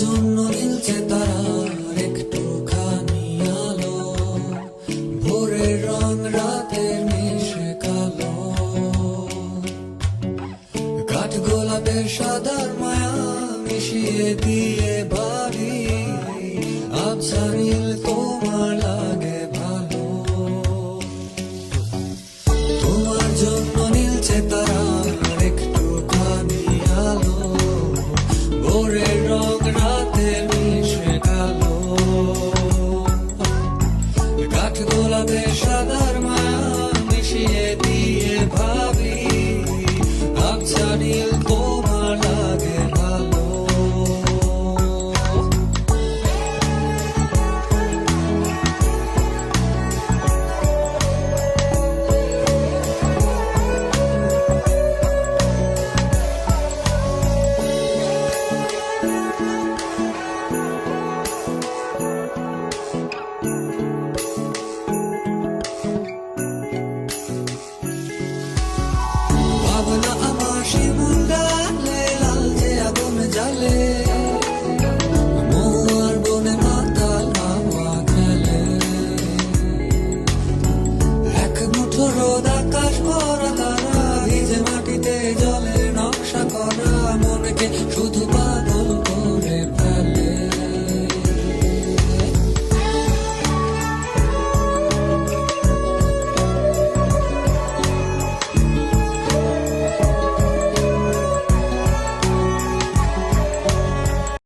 জন্য নীলছে তারার একটুখানি আলো, ভোরের রং রাতের মিশে কালো। কাঠ গোলাপের সাদার মায়া মিশিয়ে দিয়ে ভাবি, আবছা নীল তোমার লাগে